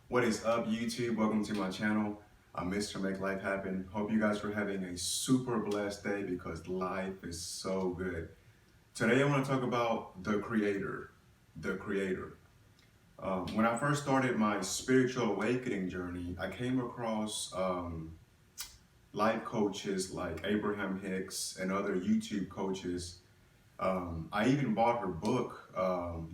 What is up, YouTube? Welcome to my channel. I'm Mr. Make Life Happen. Hope you guys are having a super blessed day because life is so good. Today I want to talk about the Creator. The Creator. When I first started my spiritual awakening journey, I came across life coaches like Abraham Hicks and other YouTube coaches. I even bought her book,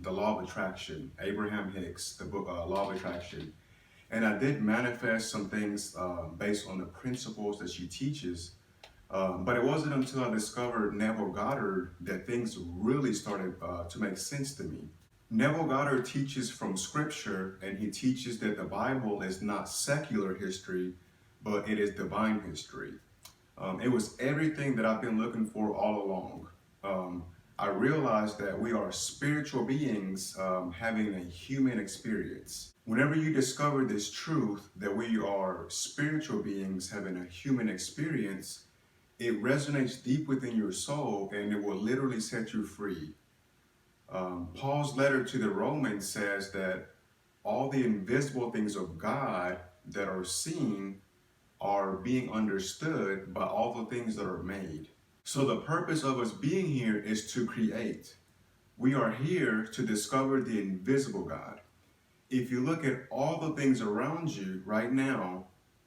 The Law of Attraction, Abraham Hicks, the book Law of Attraction. And I did manifest some things based on the principles that she teaches. But it wasn't until I discovered Neville Goddard that things really started to make sense to me. Neville Goddard teaches from scripture, and he teaches that the Bible is not secular history, but it is divine history. It was everything that I've been looking for all along. I realized that we are spiritual beings having a human experience. Whenever you discover this truth that we are spiritual beings having a human experience, it resonates deep within your soul and it will literally set you free. Paul's letter to the Romans says that all the invisible things of God that are seen are being understood by all the things that are made. So the purpose of us being here is to create. We are here to discover the invisible God. If you look at all the things around you right now,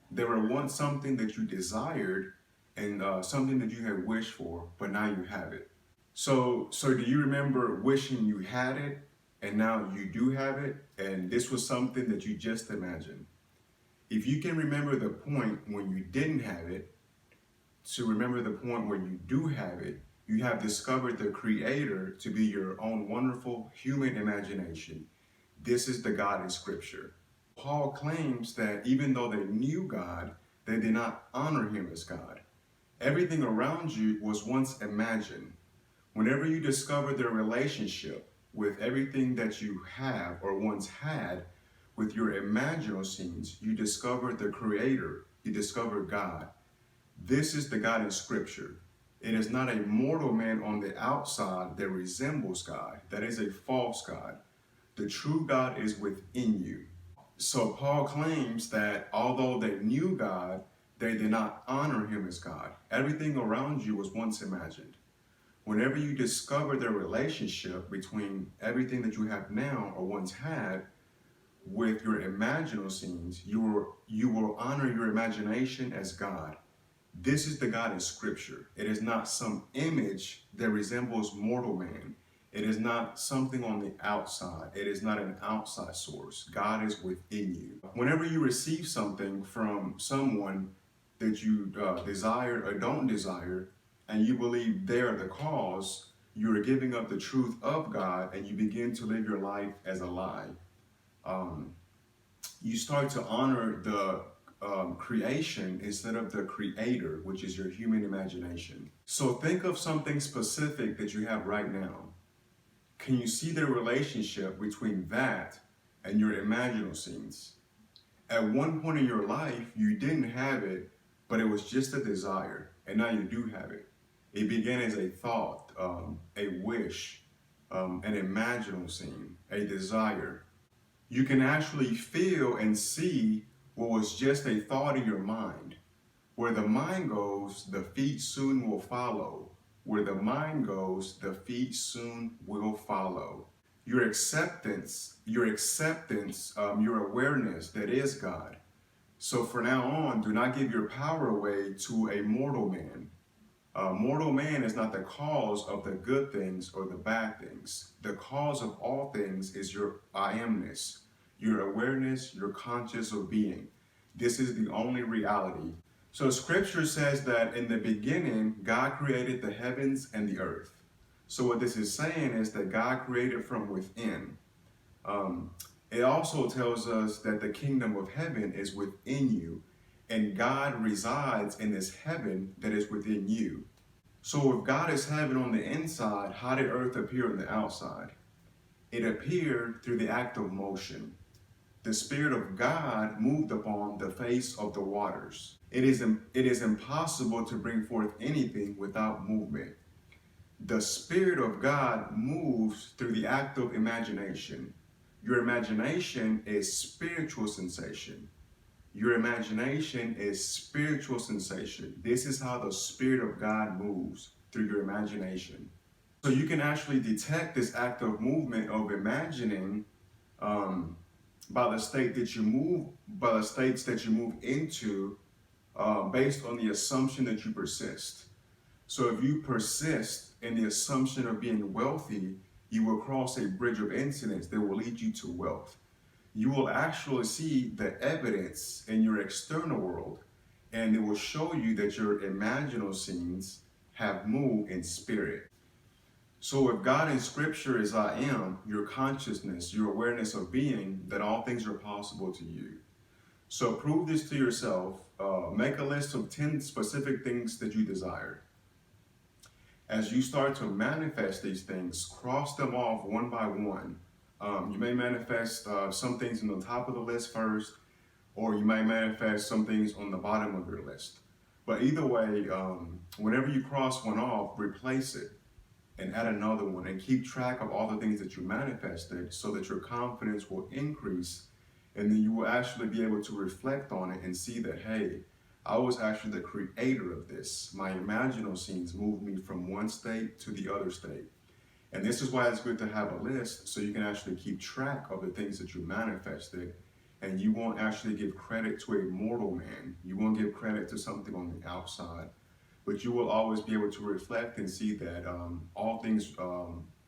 there were once something that you desired and something that you had wished for, but now you have it. So do you remember wishing you had it and now you do have it, and this was something that you just imagined? If you can remember the point when you didn't have it, to remember the point where you do have it, you have discovered the Creator to be your own wonderful human imagination. This is the God in Scripture. Paul claims that even though they knew God, they did not honor Him as God. Everything around you was once imagined. Whenever you discover the relationship with everything that you have or once had with your imaginal scenes, you discover the Creator, you discover God. This is the God in Scripture. It is not a mortal man on the outside that resembles God. That is a false God. The true God is within you. So Paul claims that although they knew God, they did not honor Him as God. Everything around you was once imagined. Whenever you discover the relationship between everything that you have now or once had with your imaginal scenes, you will honor your imagination as God. This is the God in Scripture. It is not some image that resembles mortal man. It is not something on the outside. It is not an outside source. God is within you. Whenever you receive something from someone that you desire or don't desire, and you believe they are the cause, you are giving up the truth of God and you begin to live your life as a lie. You start to honor the creation instead of the Creator, which is your human imagination. So think of something specific that you have right now. Can you see the relationship between that and your imaginal scenes? At one point in your life, you didn't have it, but it was just a desire, and now you do have it. It began as a thought, a wish, an imaginal scene, a desire. You can actually feel and see what was just a thought in your mind. Where the mind goes, the feet soon will follow. Where the mind goes, the feet soon will follow. Your acceptance, your awareness that is God. So from now on, do not give your power away to a mortal man. Mortal man is not the cause of the good things or the bad things. The cause of all things is your I amness, your awareness, your conscious of being. This is the only reality. So Scripture says that in the beginning, God created the heavens and the earth. So what this is saying is that God created from within. It also tells us that the kingdom of heaven is within you, and God resides in this heaven that is within you. So if God is heaven on the inside, how did earth appear on the outside? It appeared through the act of motion. The Spirit of God moved upon the face of the waters. It is impossible to bring forth anything without movement. The Spirit of God moves through the act of imagination. Your imagination is spiritual sensation. Your imagination is spiritual sensation. This is how the Spirit of God moves, through your imagination. So you can actually detect this active movement of imagining by the state that you move, by the states that you move into, based on the assumption that you persist. So if you persist in the assumption of being wealthy, you will cross a bridge of incidents that will lead you to wealth. You will actually see the evidence in your external world, and it will show you that your imaginal scenes have moved in spirit. So if God in Scripture is I am, your consciousness, your awareness of being, that all things are possible to you. So prove this to yourself. Make a list of 10 specific things that you desire. As you start to manifest these things, cross them off one by one. You may manifest some things on the top of the list first, or you might manifest some things on the bottom of your list. But either way, whenever you cross one off, replace it and add another one, and keep track of all the things that you manifested so that your confidence will increase, and then you will actually be able to reflect on it and see that, hey, I was actually the creator of this. My imaginal scenes moved me from one state to the other state. And this is why it's good to have a list, so you can actually keep track of the things that you manifested, and you won't actually give credit to a mortal man. You won't give credit to something on the outside, but you will always be able to reflect and see that all things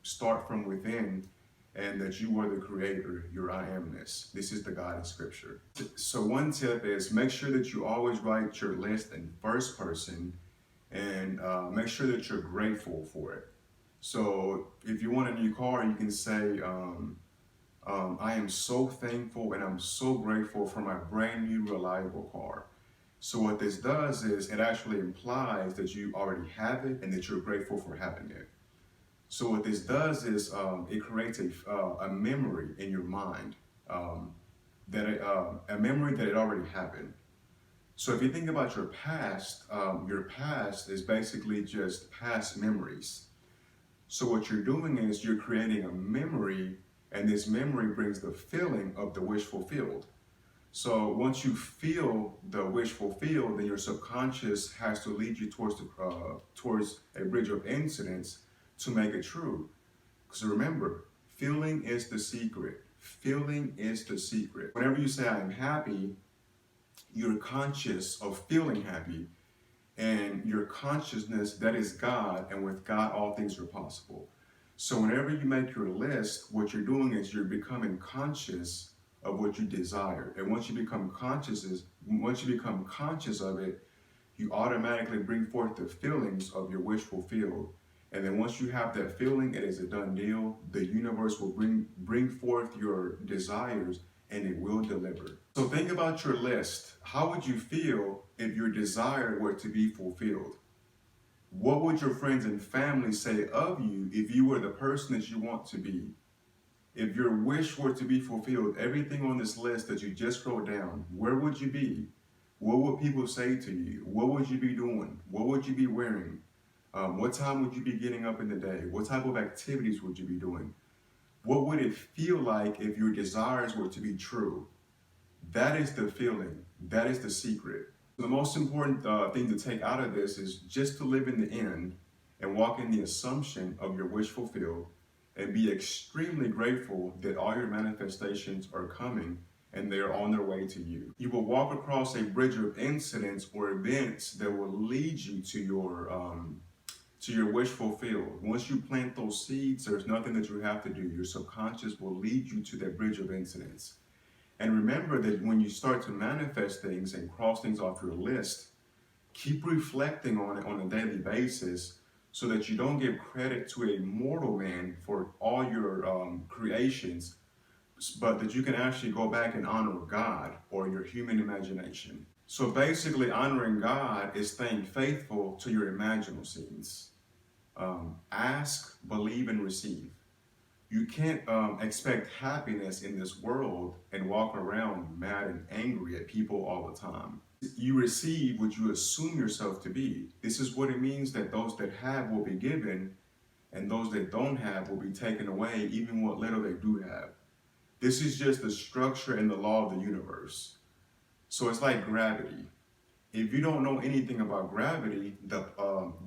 start from within, and that you are the creator, your I amness. This is the God in Scripture. So one tip is make sure that you always write your list in first person, and make sure that you're grateful for it. So if you want a new car, you can say, I am so thankful and I'm so grateful for my brand new reliable car. So what this does is it actually implies that you already have it and that you're grateful for having it. So what this does is it creates a memory in your mind, a memory that it already happened. So if you think about your past is basically just past memories. So what you're doing is you're creating a memory, and this memory brings the feeling of the wish fulfilled. So once you feel the wish fulfilled, then your subconscious has to lead you towards a bridge of incidents to make it true. Because remember, feeling is the secret. Feeling is the secret. Whenever you say I'm happy, you're conscious of feeling happy, and your consciousness, that is God, and with God all things are possible. So whenever you make your list, what you're doing is you're becoming conscious of what you desire. And once you become conscious of it, you automatically bring forth the feelings of your wish fulfilled. And then once you have that feeling, it is a done deal. The universe will bring forth your desires, and it will deliver. So think about your list. How would you feel if your desire were to be fulfilled? What would your friends and family say of you if you were the person that you want to be? If your wish were to be fulfilled, everything on this list that you just wrote down, where would you be? What would people say to you? What would you be doing? What would you be wearing? What time would you be getting up in the day? What type of activities would you be doing? What would it feel like if your desires were to be true? That is the feeling. That is the secret. The most important thing to take out of this is just to live in the end and walk in the assumption of your wish fulfilled, and be extremely grateful that all your manifestations are coming and they're on their way to you. You will walk across a bridge of incidents or events that will lead you to your wish fulfilled. Once you plant those seeds, there's nothing that you have to do. Your subconscious will lead you to that bridge of incidents. And remember that when you start to manifest things and cross things off your list, keep reflecting on it on a daily basis, so that you don't give credit to a mortal man for all your creations, but that you can actually go back and honor God or your human imagination. So basically, honoring God is staying faithful to your imaginal scenes. Ask, believe, and receive. You can't expect happiness in this world and walk around mad and angry at people all the time. You receive what you assume yourself to be. This is what it means that those that have will be given, and those that don't have will be taken away, even what little they do have. This is just the structure and the law of the universe. So it's like gravity. If you don't know anything about gravity, the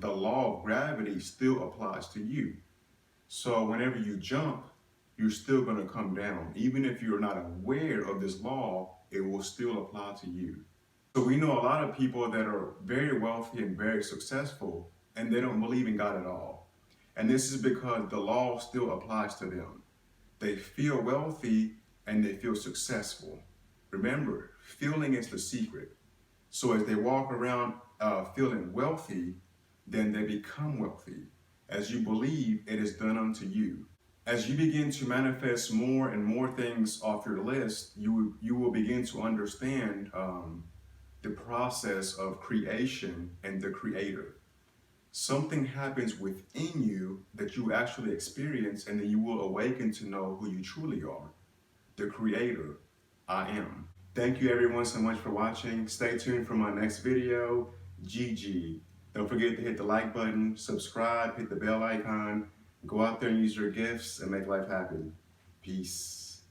law of gravity still applies to you. So whenever you jump, you're still going to come down. Even if you're not aware of this law, it will still apply to you. So we know a lot of people that are very wealthy and very successful, and they don't believe in God at all. And this is because the law still applies to them. They feel wealthy and they feel successful. Remember, feeling is the secret. So as they walk around feeling wealthy, then they become wealthy. As you believe, it is done unto you. As you begin to manifest more and more things off your list, you will begin to understand the process of creation and the creator. Something happens within you that you actually experience, and then you will awaken to know who you truly are. The creator, I am. Thank you everyone so much for watching. Stay tuned for my next video. GG. Don't forget to hit the like button, subscribe, hit the bell icon. Go out there and use your gifts and make life happen. Peace.